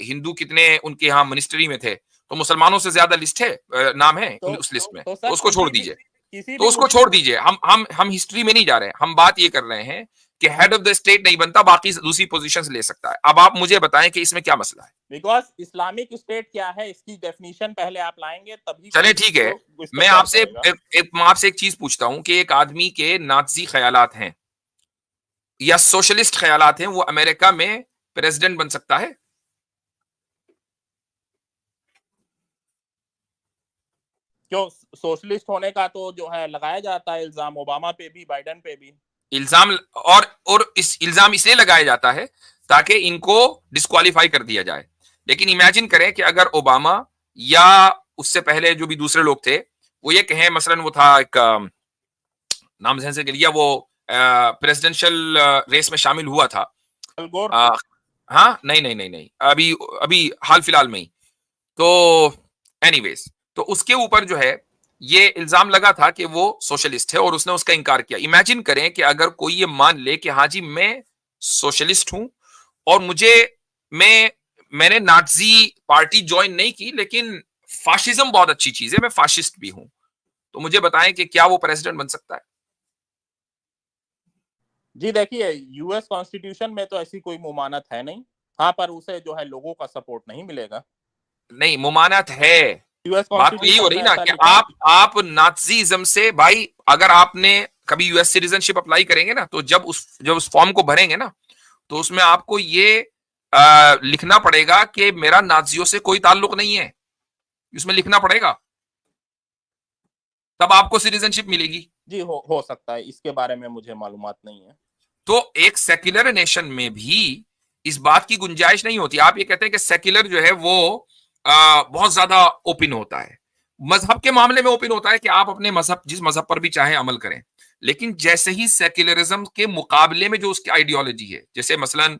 हिंदू कितने उनके यहाँ मिनिस्ट्री में थे, तो मुसलमानों से ज्यादा लिस्ट है, नाम है उस लिस्ट में, तो तो सर उसको छोड़ किसी भी दीजिए, किसी तो भी उसको छोड़ मुस्लिम दीजिए। हम हिस्ट्री में नहीं जा रहे हैं, हम बात ये कर रहे हैं कि हेड ऑफ द स्टेट नहीं बनता, बाकी दूसरी पोजीशंस ले सकता है। अब आप मुझे बताएं कि इसमें क्या मसला है? बिकॉज इस्लामिक स्टेट क्या है इसकी डेफिनेशन पहले आप लाएंगे तभी चले कोई ठीक है, इस पे मैं गौर आपसे करेगा। मैं आपसे एक चीज पूछता हूं कि एक आदमी के नाज़ी ख्यालात हैं या सोशलिस्ट ख्यालात हैं, वो अमेरिका में प्रेसिडेंट बन सकता है? क्यों, सोशलिस्ट होने का तो जो है लगाया जाता है इल्जाम, ओबामा पे भी, बाइडेन पे भी। इल्जाम, और इस इल्जाम इसलिए लगाया जाता है ताकि इनको डिस्क्वालीफाई कर दिया जाए। लेकिन इमेजिन करें कि अगर ओबामा या उससे पहले जो भी दूसरे लोग थे, वो ये कहें, मसलन वो था एक नाम जहन से गया, वो प्रेसिडेंशियल रेस में शामिल हुआ था, अल गोर। हाँ, नहीं नहीं नहीं नहीं, अभी अभी हाल फिलहाल में ही। तो एनीवेज, तो उसके ऊपर जो है ये इल्जाम लगा था कि वो सोशलिस्ट है और उसने उसका इनकार किया। इमेजिन करें कि अगर कोई ये मान ले कि हाँ जी मैं सोशलिस्ट हूं और मैंने नाजी पार्टी ज्वाइन नहीं की, लेकिन फाशिज्म बहुत अच्छी चीज है, मैं फाशिस्ट भी हूं, तो मुझे बताएं कि क्या वो प्रेसिडेंट बन सकता है? जी देखिए, यूएस कॉन्स्टिट्यूशन में तो ऐसी कोई मुमानत है नहीं। हाँ, पर उसे जो है लोगों का सपोर्ट नहीं मिलेगा। नहीं, मुमानत है। यूएस बात तो यही हो कॉन्स्टिट्यूशन रही में ना ऐसा कि लिखा है। आप नाजीज्म से, भाई अगर आपने कभी यूएस सिटीजनशिप अप्लाई करेंगे ना, तो जब उस फॉर्म को भरेंगे ना, तो उसमें आपको ये लिखना पड़ेगा कि मेरा नाजियों से कोई ताल्लुक नहीं है, उसमें लिखना पड़ेगा, तब आपको सिटीजनशिप मिलेगी। जी हो सकता है, इसके बारे में मुझे मालूमात नहीं है। तो एक सेक्युलर नेशन में भी इस बात की गुंजाइश नहीं होती। आप ये कहते हैं कि सेक्युलर जो है वो बहुत ज्यादा ओपन होता है, मजहब के मामले में ओपन होता है कि आप अपने मजहब, जिस मजहब पर भी चाहे अमल करें, लेकिन जैसे ही सेक्युलरिज्म के मुकाबले में जो उसकी आइडियोलॉजी है, जैसे मसलन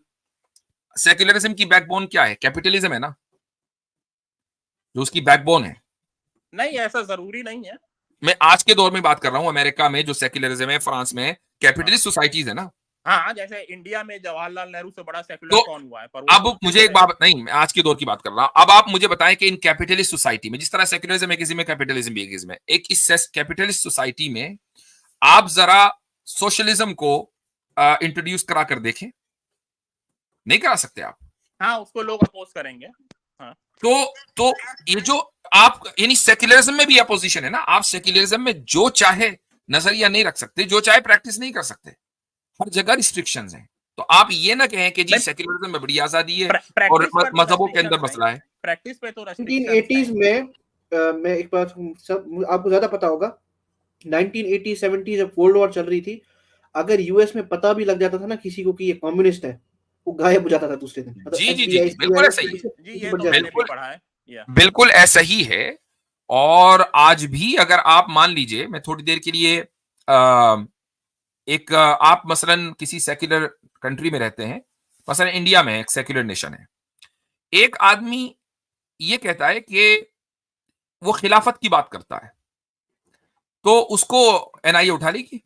सेक्युलरिज्म की बैकबोन क्या है? कैपिटलिज्म है ना, जो उसकी बैकबोन है। नहीं, ऐसा जरूरी नहीं है। मैं आज के दौर में बात कर रहा हूं, अमेरिका में जो सेक्युलरिज्म है, फ्रांस में कैपिटलिस्ट सोसाइटीज है ना। हाँ, जैसे इंडिया में जवाहरलाल नेहरू से बड़ा सेक्युलर तो कौन हुआ है? पर अब मुझे एक बात, नहीं मैं आज के दौर की बात कर रहा हूं, अब आप मुझे बताएं कि इन कैपिटलिस्ट सोसाइटी में, जिस तरह सेक्युलरिज्म है किसी में, कैपिटलिज्म भी है किसी में, एक इस कैपिटलिस्ट सोसाइटी में आप जरा सोशलिज्म को इंट्रोड्यूस करा कर देखें, नहीं करा सकते आप। हाँ, उसको लोग अपोज करेंगे। हाँ। तो ये जो आप यानी सेक्युलरिज्म में भी अपोजिशन है ना, आप सेक्युलरिज्म में जो चाहे नजरिया नहीं रख सकते, जो चाहे प्रैक्टिस नहीं कर सकते, हर जगह रिस्ट्रिक्शंस हैं। तो आप ये ना कहें कि जी सेक्युलरिज्म में बड़ी आजादी है और मजहबों के अंदर मसला है। प्रैक्टिस पे तो 1980s में मैं एक बात सब आपको ज्यादा पता होगा, 1980 70 जब वर्ल्ड वॉर चल रही थी, अगर यूएस में पता भी लग जाता था ना किसी को कि ये कम्युनिस्ट है, वो गायब हो जाता था दूसरे दिन। जी जी जी, बिल्कुल ऐसा ही है। जी, ये तो मैंने भी पढ़ा है। बिल्कुल ऐसा ही है। और आज भी अगर आप मान लीजिए, मैं थोड़ी देर के लिए आप मसलन किसी सेक्युलर कंट्री में रहते हैं, मसलन इंडिया में एक सेक्युलर नेशन है, एक आदमी ये कहता है कि वो खिलाफत की बात करता है, तो उसको एनआईए उठा लेगी?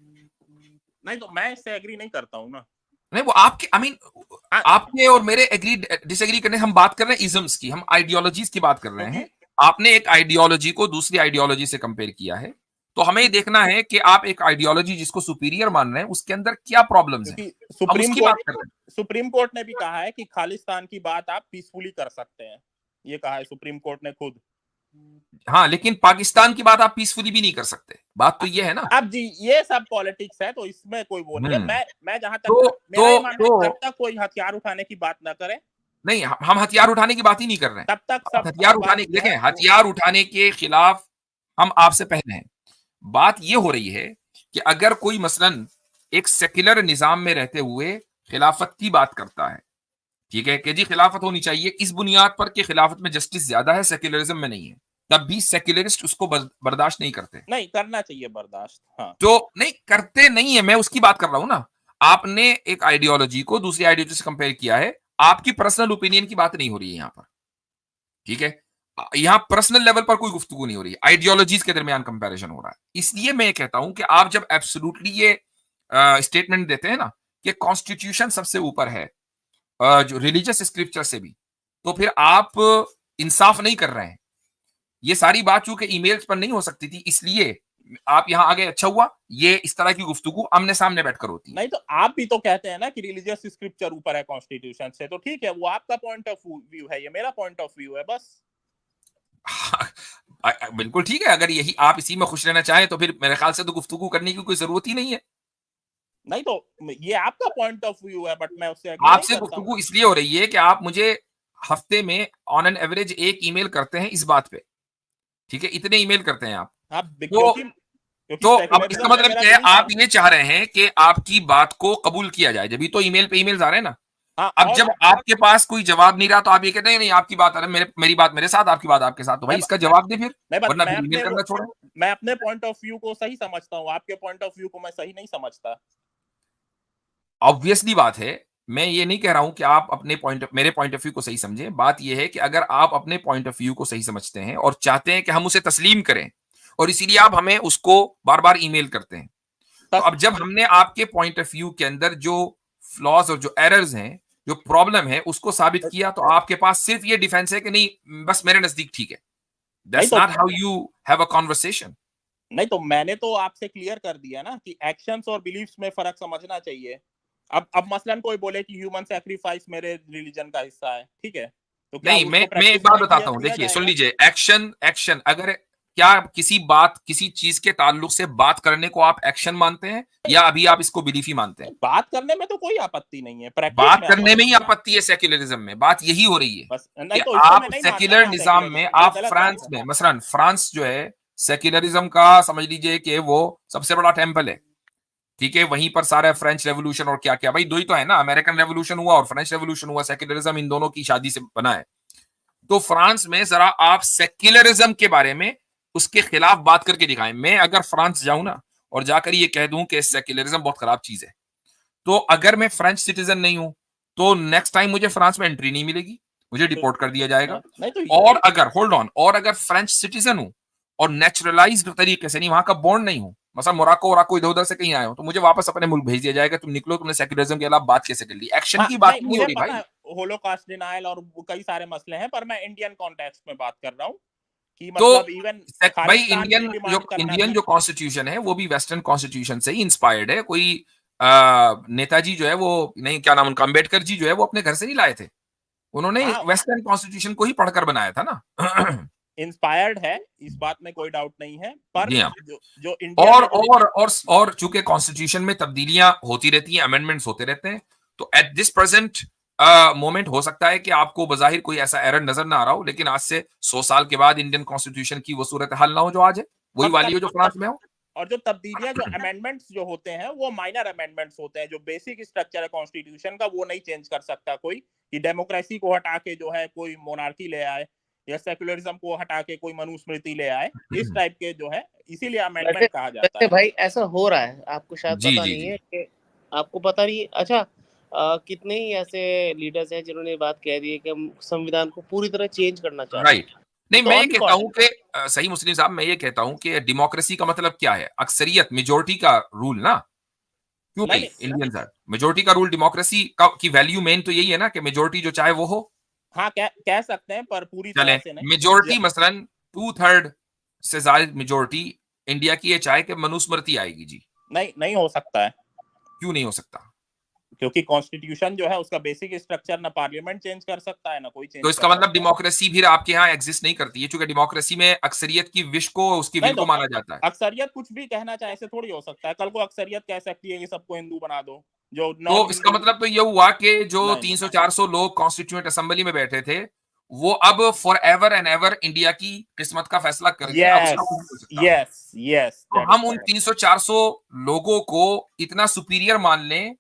नहीं, तो मैं इससे एग्री नहीं करता हूं ना। नहीं, वो आपके आपके और मेरे एग्री डिसएग्री करने, हम बात कर रहे हैं इज्म्स की, हम आइडियोलॉजीज की बात कर रहे हैं। आपने एक आइडियोलॉजी को दूसरी आइडियोलॉजी से कंपेयर किया है, तो हमें देखना है कि आप एक आइडियोलॉजी जिसको सुपीरियर मान रहे हैं उसके अंदर क्या प्रॉब्लम्स हैं। सुप्रीम कोर्ट ने भी कहा है कि खालिस्तान की बात आप पीसफुली कर सकते हैं, ये कहा है सुप्रीम कोर्ट ने खुद। हाँ, लेकिन पाकिस्तान की बात आप पीसफुली भी नहीं कर सकते, बात तो ये है ना। अब जी ये सब पॉलिटिक्स है, तो इसमें कोई वो नहीं है। मैं जहां तक जब तक कोई हथियार उठाने की बात ना करे, नहीं, हम हथियार उठाने की बात ही नहीं कर रहे हैं। तब तक सब हथियार उठाने, देखें, हथियार उठाने के खिलाफ हम आपसे पहले हैं। बात ये हो रही है कि अगर कोई मसलन एक सेक्युलर निजाम में रहते हुए खिलाफत की बात करता है, ठीक है कि जी खिलाफत होनी चाहिए इस बुनियाद पर कि खिलाफत में जस्टिस ज्यादा है, सेक्युलरिज्म में नहीं है, तब भी सेक्युलरिस्ट उसको बर्दाश्त नहीं करते। नहीं करना चाहिए बर्दाश्त। हाँ। तो नहीं करते नहीं है, मैं उसकी बात कर रहा हूं ना। आपने एक आइडियोलॉजी को दूसरी आइडियोलॉजी से कंपेयर किया है, आपकी पर्सनल ओपिनियन की बात नहीं हो रही है यहां पर, ठीक है। यहां पर्सनल लेवल पर कोई गुफ्तगू नहीं हो रही है, आइडियोलॉजीज के दरमियान कंपैरिजन हो रहा है। इसलिए मैं ये कहता हूं कि आप जब एब्सोल्युटली ये स्टेटमेंट देते हैं ना कि कॉन्स्टिट्यूशन सबसे ऊपर है जो रिलीजियस स्क्रिप्चर से भी, तो फिर आप इंसाफ नहीं कर रहे हैं। ये सारी बात चूंकि ईमेल्स पर नहीं हो सकती थी, इसलिए आप यहां आ गए। अच्छा हुआ ये इस तरह की गुफ्तगू आमने सामने बैठकर होती है। नहीं, तो आप भी तो कहते हैं ना कि रिलीजियस स्क्रिप्चर ऊपर है कॉन्स्टिट्यूशन से, तो ठीक है, वो आपका पॉइंट ऑफ व्यू है, ये मेरा पॉइंट ऑफ व्यू है, बस। बिल्कुल ठीक है, अगर यही आप इसी में खुश रहना चाहें तो फिर मेरे ख्याल से तो गुफ्तगू करने की कोई जरूरत ही नहीं है। नहीं, तो ये आपका पॉइंट ऑफ व्यू है, बट मैं उससे आपसे गुफ्तगू इसलिए हो रही है कि आप मुझे हफ्ते में ऑन एन एवरेज एक ईमेल करते हैं इस बात पे, ठीक है, इतने ईमेल करते हैं आप। तो अब इसका मतलब क्या है, आप ये चाह रहे हैं कि आपकी बात को कबूल किया जाए, जब तो ईमेल पे ईमेल्स आ रहे हैं ना। अब जब आपके पास कोई जवाब नहीं रहा तो आप ये कहते हैं नहीं आपकी बात आ रहा है, मेरी बात मेरे साथ, आपकी बात आपके साथ, तो भाई इसका जवाब दे फिर, वरना फिर ईमेल करना छोड़ो। मैं अपने पॉइंट ऑफ व्यू को सही समझता हूँ, आपके पॉइंट ऑफ व्यू को मैं सही नहीं समझता। ऑब्वियसली बात है, मैं ये नहीं कह रहा हूं कि आप अपने मेरे पॉइंट ऑफ व्यू को सही समझें। बात यह है कि अगर आप अपने पॉइंट ऑफ व्यू को सही समझते हैं और चाहते हैं कि हम उसे तस्लीम करें, और इसीलिए आप हमें उसको बार बार ईमेल करते हैं, तो अब जब हमने आपके पॉइंट ऑफ व्यू के अंदर जो फ्लॉज और जो एरर्स हैं, जो प्रॉब्लम है, उसको साबित किया, तो आपके पास सिर्फ ये डिफेंस है कि नहीं बस मेरे नजदीक ठीक है। That's not how you have a conversation. नहीं, तो मैंने तो आपसे क्लियर कर दिया ना कि एक्शंस और बिलीफ्स में फर्क समझना चाहिए। अब मसलन कोई बोले कि ह्यूमन सैक्रिफाइस मेरे रिलीजन का हिस्सा है, ठीक है, तो नहीं, मैं एक बात बताता हूं, देखिए सुन लीजिए, एक्शन अगर क्या किसी चीज के ताल्लुक से बात करने को आप एक्शन मानते हैं, या अभी आप इसको बिलीफ ही मानते हैं? बात करने में तो कोई आपत्ति नहीं है, बात करने में ही आपत्ति है सेक्युलरिज्म में। बात यही हो रही है बस, तो आप सेक्युलर निजाम में, आप फ्रांस में, मसलन फ्रांस जो है सेक्युलरिज्म का समझ लीजिए कि वो सबसे बड़ा टेम्पल है, ठीक है, वहीं पर सारा फ्रेंच रेवोल्यूशन और क्या क्या, भाई दो ही तो है ना, अमेरिकन रेवोल्यूशन हुआ और फ्रेंच रेवोल्यूशन हुआ, सेक्युलरिज्म इन दोनों की शादी से बना है। तो फ्रांस में जरा आप सेक्युलरिज्म के बारे में उसके खिलाफ बात करके दिखाएं। मैं अगर फ्रांस जाऊं ना और जाकर ये कह दूं कि सेक्युलरिज्म बहुत खराब चीज है, तो अगर मैं फ्रेंच सिटीजन नहीं हूं तो नेक्स्ट टाइम मुझे फ्रांस में एंट्री नहीं मिलेगी, मुझे डिपोर्ट कर दिया जाएगा। और अगर होल्ड ऑन, और अगर फ्रेंच सिटीजन हूं और नेचुरलाइज्ड तरीके से, नहीं वहां का बॉन्ड नहीं हूं, मतलब मोरक्को इधर उधर से कहीं आए हो, तो मुझे वापस अपने मुल्क भेज दिया जाएगा, तुम निकलो, तुमने सेक्युलरिज्म के खिलाफ बात कैसे कर ली? एक्शन की बात नहीं हो रही भाई। होलोकॉस्ट डिनायल और कई सारे मसले हैं, पर मैं इंडियन कॉन्टेक्स्ट में बात कर रहा हूं कि मतलब इवन भाई इंडियन जो कॉन्स्टिट्यूशन है वो भी वेस्टर्न कॉन्स्टिट्यूशन से ही इंस्पायर्ड है, कोई नेताजी जो है वो, नहीं क्या नाम उनका, अम्बेडकर जी जो है वो अपने घर से नहीं लाए थे, उन्होंने हाँ, वेस्टर्न कॉन्स्टिट्यूशन को ही पढ़कर बनाया था ना। इंस्पायर्ड है, इस बात में कोई डाउट नहीं है, पर जी हाँ। जो इंडिया में और चूंकि कॉन्स्टिट्यूशन में तब्दीलियां होती रहती हैं, अमेंडमेंट्स होते रहते हैं, तो एट दिस प्रेजेंट मोमेंट हो सकता है कि आपको बजाहिर कोई ऐसा एरर नजर ना आ रहा हो, लेकिन आज से 100 साल के बाद इंडियन कॉन्स्टिट्यूशन की वो सूरत हाल ना हो जो आज है, वही वाली हो जो फ्रांस में हो। और जो तब्दीलियां, जो अमेंडमेंट्स जो होते हैं वो माइनर अमेंडमेंट्स होते हैं, जो बेसिक स्ट्रक्चर है कॉन्स्टिट्यूशन का वो नहीं चेंज कर सकता कोई, कि डेमोक्रेसी को हटा के जो है कोई मोनार्की ले आए, या सेक्युलरिज्म को हटा के कोई मनुस्मृति ले आए, इस टाइप के जो है, इसीलिए अमेंडमेंट कहा जाता है। भाई ऐसा हो रहा है, आपको शायद जी, पता जी, नहीं जी। है कि आपको पता नहीं। अच्छा, कितने ही ऐसे लीडर्स हैं जिन्होंने बात कह दी है कि हम संविधान को पूरी तरह चेंज करना चाहते हैं। राइट। नहीं, तो मैं ये on कहता court हूं कि सही मुस्लिम साहब, मैं ये कहता हूं कि डेमोक्रेसी का मतलब क्या है? अक्सरियत, मेजोरिटी का रूल ना, क्यों नहीं? इंडियन साहब, मेजोरिटी का रूल, डेमोक्रेसी का की वैल्यू मेन तो यही है ना कि मेजोरिटी जो चाहे वो हो। हाँ, कह सकते हैं, पर पूरी चले तरह से नहीं। मेजोरिटी मसलन 2/3 से ज्यादा मेजोरिटी इंडिया की ये चाहे कि मनुस्मृति आएगी जी, नहीं हो सकता है, क्यों नहीं हो सकता? क्योंकि कॉन्स्टिट्यूशन जो है उसका बेसिक स्ट्रक्चर ना पार्लियामेंट चेंज कर सकता है, ना कोई चेंज तो कर इसका मतलब सकता है। डेमोक्रेसी भी आपके यहाँ एग्जिस्ट नहीं करती है, क्योंकि डेमोक्रेसी में अक्सरियत की विश को, उसकी नहीं विल को तो माना जाता है। अक्सरियत कुछ भी कहना चाहे ऐसे थोड़ी हो सकता है, कल को अक्सरियत कह सकती है कि सबको हिंदू बना दो, जो तो नॉन इसका हिंदू। मतलब तो ये हुआ कि जो नहीं, 300-400 लोग कॉन्स्टिट्यूएंट असेंबली में बैठे थे, वो अब for ever and ever India की किस्मत का फैसला कर गए, अब उसका कुछ नहीं हो सकता। यस, तो हम उन 300-400 लोगों को इतना सुपीरियर मान लें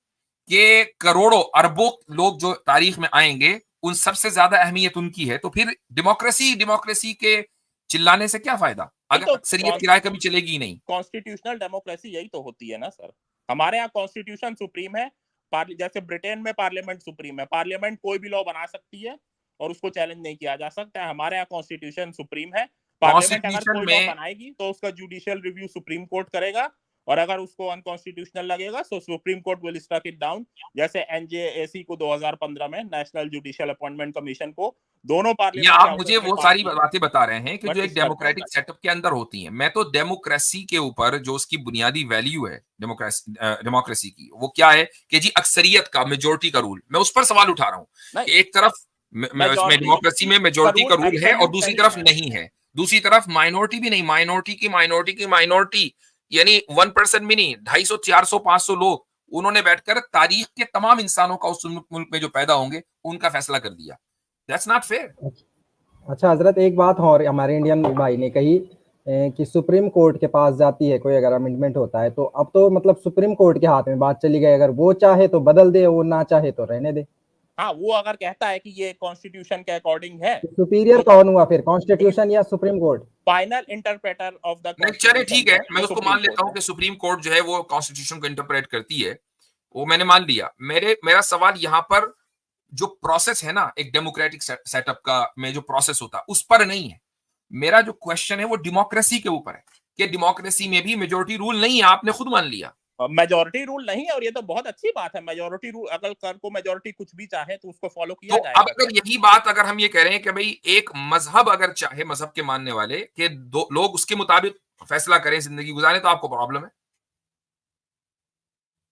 कि करोड़ों अरबों लोग जो तारीख में आएंगे, उन सबसे ज्यादा अहमियत उनकी है, तो फिर डेमोक्रेसी के चिल्लाने से क्या फायदा, अगर तो अक्सरियत की राय कभी चलेगी ही नहीं। कॉन्स्टिट्यूशनल डेमोक्रेसी यही तो होती है ना सर। हमारे यहाँ कॉन्स्टिट्यूशन सुप्रीम है, जैसे ब्रिटेन में पार्लियामेंट सुप्रीम है, पार्लियामेंट कोई भी लॉ बना सकती है और उसको चैलेंज नहीं किया जा सकता है। हमारे यहाँ कॉन्स्टिट्यूशन सुप्रीम है, पार्लियामेंट अगर कॉन्स्टिट्यूशन कोई लॉ में बनाएगी तो उसका जुडिशियल रिव्यू सुप्रीम कोर्ट करेगा, और अगर उसको अनकॉन्स्टिट्यूशनल लगेगा तो Supreme Court will struck it down. जैसे एनजेएसी को 2015 में, नेशनल जुडिशियल अपॉइंटमेंट कमिशन को, दोनों ये पार्लियामेंट आप मुझे वो सारी बातें बता रहे हैं कि But जो एक it's not डेमोक्रेटिक सेटअप के अंदर होती हैं। मैं तो डेमोक्रेसी के ऊपर जो उसकी बुनियादी वैल्यू है डेमोक्रेसी की, वो क्या है कि जी अक्सरियत का, मेजोरिटी का रूल, मैं उस पर सवाल उठा रहा हूं कि एक तरफ इसमें डेमोक्रेसी में मेजोरिटी का रूल है और दूसरी तरफ नहीं है, दूसरी तरफ माइनॉरिटी भी नहीं, माइनॉरिटी यानी 1% भी नहीं, 250, 400, 500 लोग, उन्होंने बैठकर तारीख के तमाम इंसानों का उस मुल्क में जो पैदा होंगे उनका फैसला कर दिया। That's not fair. अच्छा हजरत, एक बात और हमारे इंडियन भाई ने कही कि सुप्रीम कोर्ट के पास जाती है कोई अगर अमेंडमेंट होता है, तो अब तो मतलब सुप्रीम कोर्ट के हाथ में बात चली गई, अगर वो चाहे तो बदल दे, वो ना चाहे तो रहने दे। हाँ, वो अगर कहता है कि ये कॉन्स्टिट्यूशन के अकॉर्डिंग है, सुपीरियर कौन हुआ फिर, कॉन्स्टिट्यूशन या supreme court? Final interpreter of the नहीं चले ठीक है, मैं उसको मान लेता हूं कि सुप्रीम कोर्ट जो है वो कॉन्स्टिट्यूशन को इंटरप्रेट करती है, वो मैंने मान लिया। मेरा सवाल यहाँ पर जो प्रोसेस है ना एक डेमोक्रेटिक सेटअप का में जो प्रोसेस होता है उस पर नहीं है। मेरा जो क्वेश्चन है वो डेमोक्रेसी के ऊपर है कि डेमोक्रेसी में भी मेजोरिटी रूल नहीं है, आपने खुद मान लिया। मेजोरिटी रूल नहीं है, और ये तो बहुत अच्छी बात है। मेजोरिटी रूल, अगर कर को मेजोरिटी कुछ भी चाहे तो उसको फॉलो किया तो जाएगा। अब अगर यही बात अगर हम ये कह रहे हैं कि भाई एक मजहब अगर चाहे, मजहब के मानने वाले के दो लोग उसके मुताबिक फैसला करें, जिंदगी गुजारें, तो आपको प्रॉब्लम है?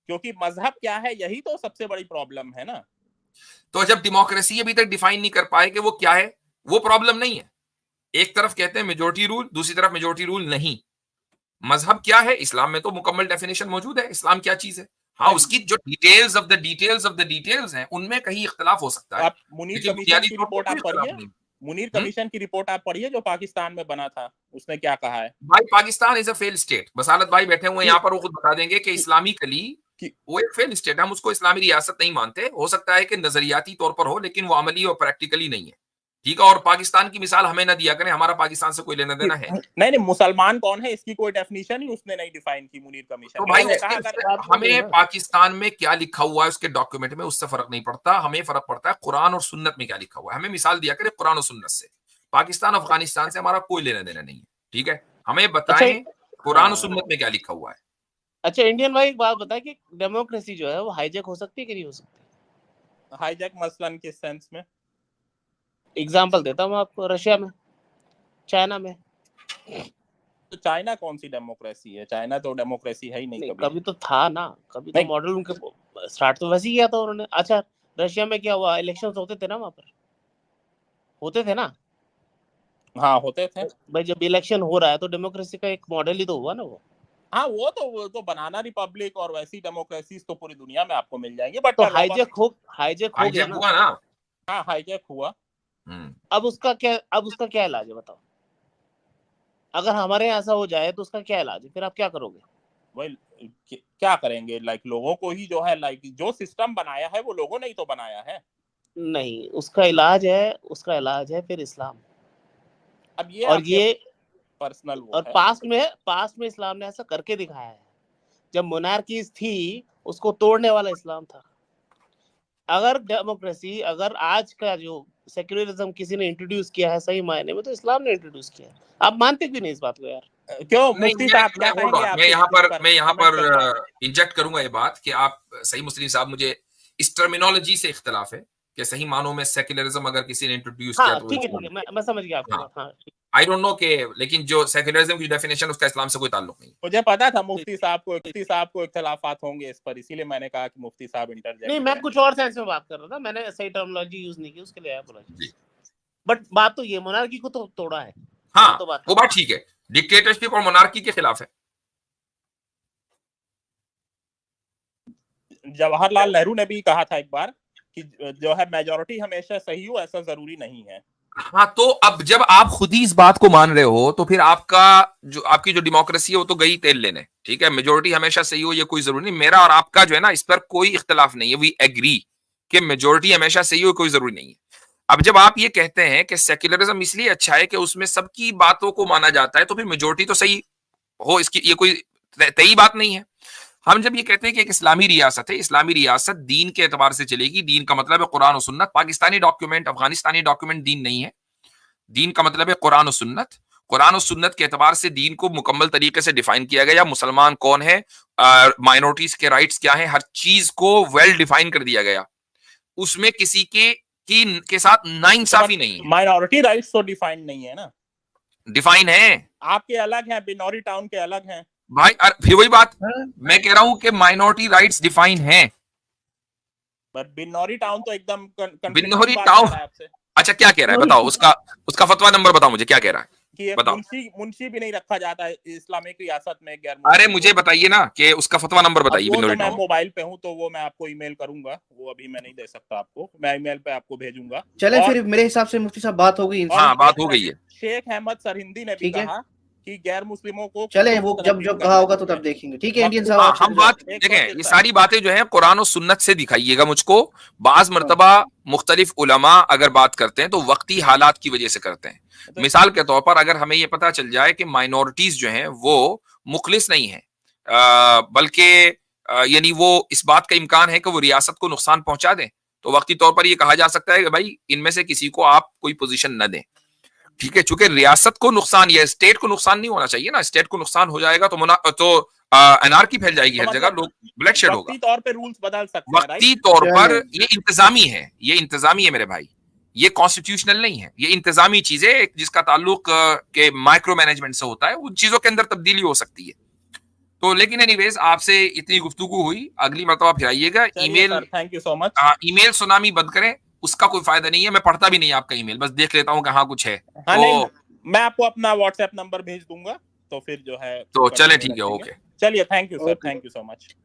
क्योंकि मजहब क्या है, यही तो सबसे बड़ी प्रॉब्लम है ना। तो जब डेमोक्रेसी अभी तक डिफाइन नहीं कर पाए कि वो क्या है, वो प्रॉब्लम नहीं है। एक तरफ कहते हैं मेजोरिटी रूल, दूसरी तरफ मेजोरिटी रूल नहीं। मजहब क्या है? इस्लाम में तो मुकम्मल डेफिनेशन मौजूद है, इस्लाम क्या चीज है। हाँ, उसकी जो डिटेल्स ऑफ द डिटेल्स हैं, उनमें कहीं इख्तिलाफ हो सकता है। आप मुनीर कमीशन की रिपोर्ट आप पढ़िए, मुनीर कमीशन की रिपोर्ट आप पढ़िए जो पाकिस्तान में बना था, उसने क्या कहा है। भाई Pakistan is a fail state. Basalat भाई बैठे हुए यहाँ पर, वो खुद बता देंगे कि इस्लामिकली वो एक फेल स्टेट, हम उसको इस्लामी रियासत नहीं मानते। हो सकता है कि नजरियाती तौर पर हो, लेकिन वो अमली और प्रैक्टिकली नहीं है। ठीक है, और पाकिस्तान की मिसाल हमें ना दिया करें, हमारा पाकिस्तान से कोई लेना देना है नहीं, मुसलमान कौन है इसकी कोई डेफिनेशन ही उसने नहीं डिफाइन की मुनीर कमीशन। तो भाई हमें पाकिस्तान में क्या लिखा हुआ है उसके डॉक्यूमेंट में, उससे फर्क नहीं पड़ता। हमें फर्क पड़ता है कुरान और सुन्नत में क्या लिखा हुआ है। हमें मिसाल दिया करें कुरान और सुन्नत से। पाकिस्तान अफगानिस्तान से हमारा कोई लेना देना नहीं है। ठीक है, हमें बताएं कुरान और सुन्नत में क्या लिखा हुआ है। अच्छा इंडियन भाई, एक बात बताए कि डेमोक्रेसी जो है वो हाईजैक हो सकती है कि नहीं हो सकती? हाईजैक मसलन किस सेंस में? एग्जांपल देता हूँ आपको, रशिया में, चाइना में। तो चाइना कौन सी डेमोक्रेसी है? चाइना तो डेमोक्रेसी है ही नहीं कभी तो था ना, कभी तो मॉडल उनके स्टार्ट तो वैसे ही किया था उन्होंने। अच्छा रशिया में क्या हुआ, इलेक्शंस होते थे ना वहां पर, होते थे ना? हाँ होते थे भाई, जब इलेक्शन हो रहा है तो डेमोक्रेसी का एक मॉडल ही तो हुआ ना वो। हाँ वो तो बनाना रिपब्लिक और वैसी डेमोक्रेसीज तो पूरी दुनिया में आपको मिल जाएंगी, बट तो हाईजैक हो गया ना। हुआ ना। हाँ हाईजैक हुआ। अब उसका क्या इलाज है बताओ? अगर हमारे यहाँ ऐसा हो जाए तो उसका क्या इलाज है? फिर आप क्या करोगे? वही क्या करेंगे, लाइक लोगों को ही जो है, लाइक जो सिस्टम बनाया है वो लोगों ने ही तो बनाया है। नहीं, उसका इलाज है फिर इस्लाम। अब ये और ये पर्सनल वो और है। पास्ट में इस्लाम ने ऐसा करके दिखाया है। जब मोनार्कीज थी उसको तोड़ने वाला इस्लाम था। अगर डेमोक्रेसी, अगर आज का जो सेक्युलरिज्म किसी ने इंट्रोड्यूस किया है सही मायने में, तो इस्लाम ने इंट्रोड्यूस किया है। आप मानते भी नहीं इस बात को यार? क्यों मुफ्ती साहब क्या कहेंगे? मैं यहाँ पर इंजेक्ट करूंगा ये बात कि आप सही मुस्लिम साहब, मुझे इस टर्मिनोलॉजी से इख्तलाफ है कि सही मानों में सेक्युलरिज्म अगर किसी ने इंट्रोड्यूस किया तो ठीक है, मैं समझ गया आपकी बात। हाँ आई डोंट नो के, लेकिन जो सेक्युलरिज्म की डेफिनेशन उसका इस्लाम से कोई ताल्लुक नहीं। मुझे पता था मुफ्ती साहब को इख्तलाफात होंगे इस पर, इसीलिए मैंने कहा कि मुफ्ती साहब इंटरजेक्ट नहीं, मैं कुछ और सेंस में बात कर रहा था, मैंने सही टर्मिनोलॉजी यूज नहीं की, उसके लिए अपोलॉजी। बट बात तो ये, मोनार्की को तो तोड़ा है। हाँ तो वो बात ठीक है, डिक्टेटरशिप और मोनार्की के खिलाफ है। जवाहरलाल नेहरू ने भी कहा था एक बार कि जो है मेजॉरिटी हमेशा सही हो, ऐसा जरूरी नहीं है। हाँ तो अब जब आप खुद ही इस बात को मान रहे हो तो फिर आपकी जो डेमोक्रेसी है वो तो गई तेल लेने। ठीक है, मेजोरिटी हमेशा सही हो ये कोई जरूरी नहीं। मेरा और आपका जो है ना, इस पर कोई इख्तलाफ नहीं है, वी एग्री कि मेजोरिटी हमेशा सही हो कोई जरूरी नहीं है। अब जब आप ये कहते हैं कि सेक्युलरिज्म इसलिए अच्छा है कि उसमें सबकी बातों को माना जाता है, तो फिर मेजोरिटी तो सही हो, इसकी ये कोई तय बात नहीं है। हम जब ये कहते हैं कि एक इस्लामी रियासत है, इस्लामी रियासत दीन के एतबार से चलेगी। दीन का मतलब है कुरान और सुन्नत। पाकिस्तानी डॉक्यूमेंट, अफगानिस्तानी डॉक्यूमेंट दीन नहीं है। दीन का मतलब है कुरान और सुन्नत। कुरान और सुन्नत के एतबार से दीन को मुकम्मल तरीके से डिफाइन किया गया। मुसलमान कौन है, माइनॉरिटीज के राइट्स क्या हैं, हर चीज को वेल डिफाइन कर दिया गया। उसमें किसी के साथ नाइंसाफी नहीं है। माइनॉरिटी राइट्स तो डिफाइन नहीं है ना। डिफाइन है, आपके अलग हैं, बिनौरी टाउन के अलग हैं भाई। फिर वही बात मैं कह रहा हूं कि माइनॉरिटी राइट्स डिफाइन हैं। बट बिनौरी टाउन तो एकदम बिनौरी टाउन, अच्छा क्या कह रहा है बताओ, उसका फतवा नंबर बताओ मुझे, क्या कह रहा है कि बताओ। मुंशी भी नहीं रखा जाता है इस्लामिक रियासत में गैर। अरे मुझे बताइए ना कि उसका फतवा नंबर बताइए। बिनौरी टाउन मैं मोबाइल पे हूँ तो वो मैं आपको ईमेल करूंगा, वो अभी मैं नहीं दे सकता आपको, मैं ईमेल पे आपको भेजूंगा। चले फिर मेरे हिसाब से मुफ्ती साहब बात हो गई। हाँ बात हो गई है। शेख अहमद सरहिंदी ने भी कहा कि गैर मुस्लिमों को, चले वो जब कहा होगा तो तब देखेंगे। ठीक है इंडियन साहब, हम बात देखें, ये सारी बातें जो है कुरान और सुन्नत से दिखाइएगा मुझको। बाज मर्तबा मुख्तलिफ उलमा अगर बात करते हैं तो वक्ती हालात की वजह से करते हैं। मिसाल के तौर पर अगर हमें ये पता चल जाए कि माइनॉरिटीज जो हैं वो मुखलिस नहीं है, बल्कि यानी वो इस बात का इम्कान है कि वो रियासत को नुकसान पहुंचा दें, तो वक्ती तौर पर ये कहा जा सकता है कि भाई इनमें से किसी को आप कोई पोजीशन न दें। ठीक है, चूंकि रियासत को नुकसान या स्टेट को नुकसान नहीं होना चाहिए ना। स्टेट को नुकसान हो जाएगा तो एनार्की फैल जाएगी हर जगह, लोग ब्लडशेड होगा। वक्ती तौर पे रूल्स बदल सकते हैं। वक्ती तौर पर ये इंतजामी है मेरे भाई, ये कॉन्स्टिट्यूशनल नहीं है। ये इंतजामी चीज है जिसका ताल्लुक के माइक्रो मैनेजमेंट से होता है। उन चीजों के अंदर तब्दीली हो सकती है। तो लेकिन एनीवेज आपसे इतनी गुफ्तगू हुई, अगली मरतबा फिर आइएगा। Email, thank you so much. Email tsunami बंद करें, उसका कोई फायदा नहीं है। मैं पढ़ता भी नहीं आपका ईमेल, बस देख लेता हूँ कि हाँ कुछ है। हाँ, नहीं, मैं आपको अपना व्हाट्सएप नंबर भेज दूंगा, तो फिर जो है तो चले ठीक है, ओके, चलिए, thank you sir, thank you so much.